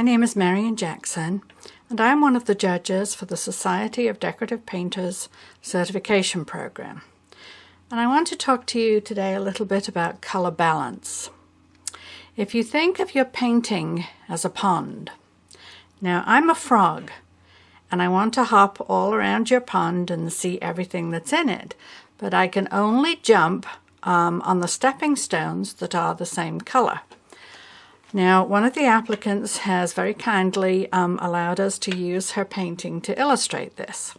My name is Marian Jackson, and I am one of the judges for the Society of Decorative Painters certification program. And I want to talk to you today a little bit about color balance. If you think of your painting as a pond, now I'm a frog, and I want to hop all around your pond and see everything that's in it, but I can only jump on the stepping stones that are the same color. Now, one of the applicants has very kindly allowed us to use her painting to illustrate this.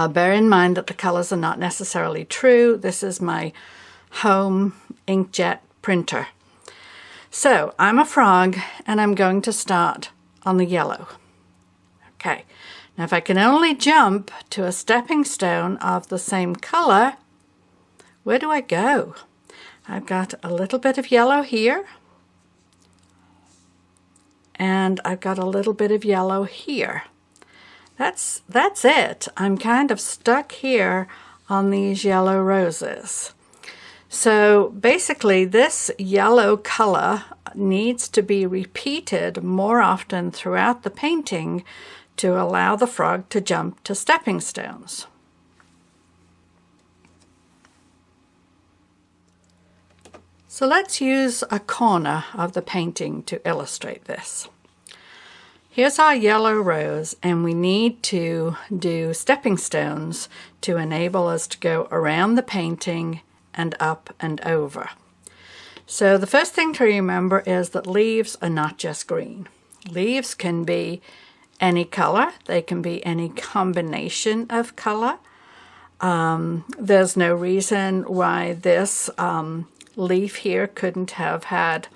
Bear in mind that the colors are not necessarily true. This is my home inkjet printer. So, I'm a frog, and I'm going to start on the yellow. Okay, now if I can only jump to a stepping stone of the same color, where do I go? I've got a little bit of yellow here. And I've got a little bit of yellow here. That's it. I'm kind of stuck here on these yellow roses. So basically this yellow color needs to be repeated more often throughout the painting to allow the frog to jump to stepping stones. So let's use a corner of the painting to illustrate this. Here's our yellow rose, and we need to do stepping stones to enable us to go around the painting and up and over. So the first thing to remember is that leaves are not just green. Leaves can be any color. They can be any combination of color. There's no reason why this leaf here couldn't have had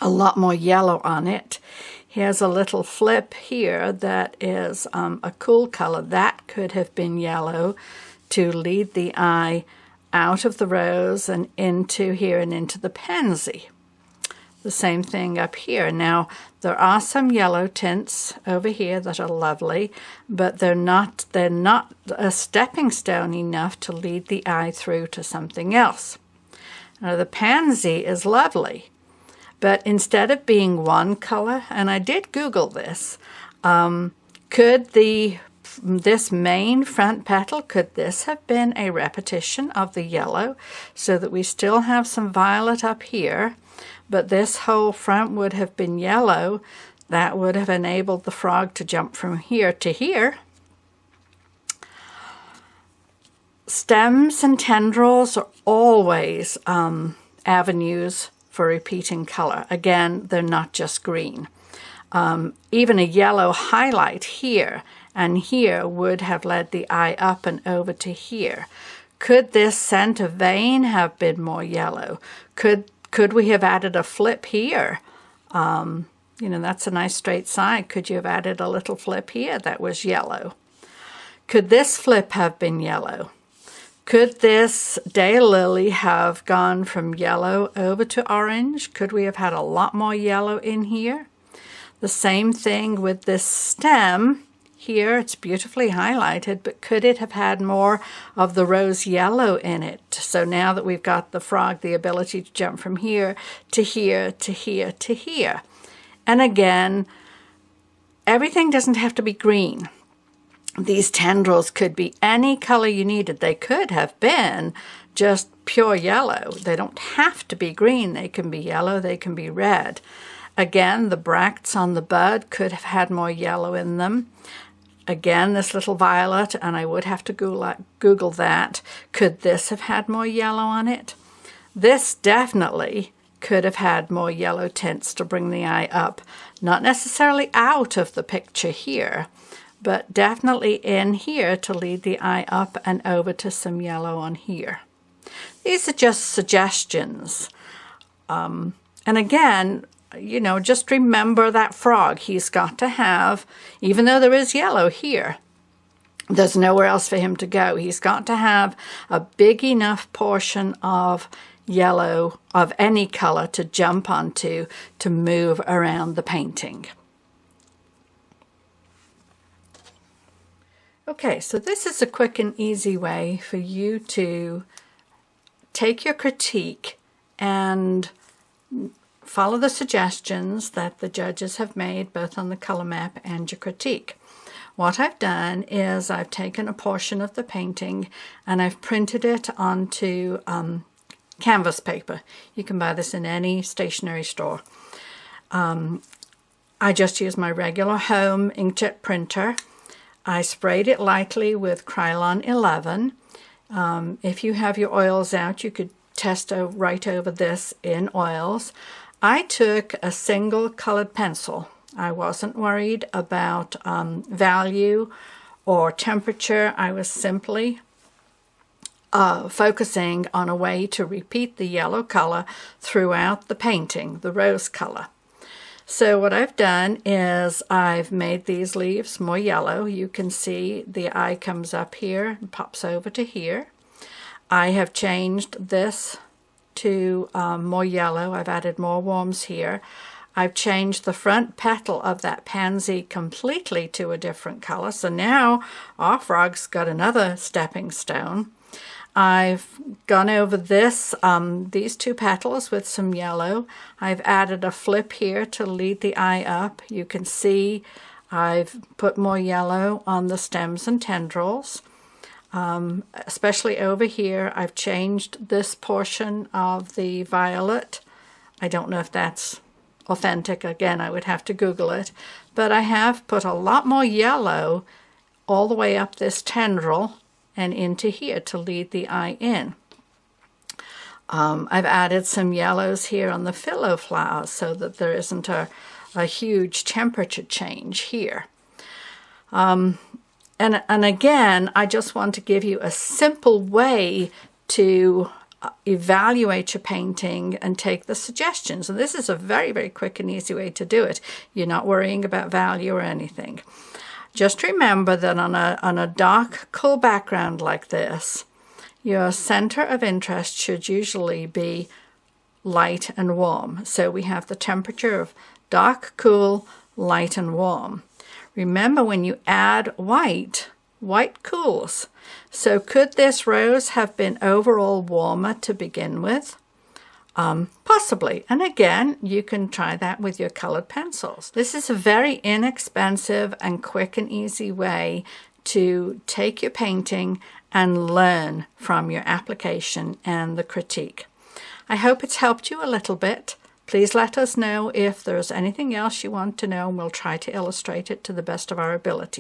a lot more yellow on it. Here's a little flip here that is a cool color. That could have been yellow to lead the eye out of the rose and into here and into the pansy. The same thing up here. Now, there are some yellow tints over here that are lovely, but they're not a stepping stone enough to lead the eye through to something else. Now, the pansy is lovely, but instead of being one color, and I did Google this, could this main front petal, could this have been a repetition of the yellow so that we still have some violet up here, but this whole front would have been yellow? That would have enabled the frog to jump from here to here. Stems and tendrils are always avenues for repeating color. Again, they're not just green. Even a yellow highlight here and here would have led the eye up and over to here. Could this center vein have been more yellow? Could we have added a flip here? That's a nice straight side. Could you have added a little flip here that was yellow? Could this flip have been yellow? Could this daylily have gone from yellow over to orange? Could we have had a lot more yellow in here? The same thing with this stem here. It's beautifully highlighted, but could it have had more of the rose yellow in it? So now that we've got the frog, the ability to jump from here to here to here to here. And again, everything doesn't have to be green. These tendrils could be any color you needed. They could have been just pure yellow. They don't have to be green. They can be yellow, they can be red. Again, the bracts on the bud could have had more yellow in them. Again, this little violet, and I would have to Google that. Could this have had more yellow on it? This definitely could have had more yellow tints to bring the eye up. Not necessarily out of the picture here, but definitely in here to lead the eye up and over to some yellow on here. These are just suggestions. And again, just remember that frog. He's got to have, even though there is yellow here, there's nowhere else for him to go. He's got to have a big enough portion of yellow of any color to jump onto to move around the painting. Okay, so this is a quick and easy way for you to take your critique and follow the suggestions that the judges have made both on the color map and your critique. What I've done is I've taken a portion of the painting and I've printed it onto canvas paper. You can buy this in any stationery store. I just used my regular home inkjet printer. I sprayed it lightly with Krylon 11. If you have your oils out, you could test right over this in oils. I took a single colored pencil. I wasn't worried about value or temperature. I was simply focusing on a way to repeat the yellow color throughout the painting, the rose color. So what I've done is I've made these leaves more yellow. You can see the eye comes up here and pops over to here. I have changed this to more yellow. I've added more worms here. I've changed the front petal of that pansy completely to a different color. So now our frog's got another stepping stone. I've gone over this, these two petals with some yellow. I've added a flip here to lead the eye up. You can see I've put more yellow on the stems and tendrils. Especially over here, I've changed this portion of the violet. I don't know if that's authentic. Again, I would have to Google it. But I have put a lot more yellow all the way up this tendril and into here to lead the eye in. I've added some yellows here on the phyllo flowers so that there isn't a huge temperature change here. And again, I just want to give you a simple way to evaluate your painting and take the suggestions. And this is a very, very quick and easy way to do it. You're not worrying about value or anything. Just remember that on a dark, cool background like this, your center of interest should usually be light and warm. So we have the temperature of dark, cool, light, and warm. Remember, when you add white, white cools. So could this rose have been overall warmer to begin with? Possibly. And again, you can try that with your colored pencils. This is a very inexpensive and quick and easy way to take your painting and learn from your application and the critique. I hope it's helped you a little bit. Please let us know if there's anything else you want to know, and we'll try to illustrate it to the best of our ability.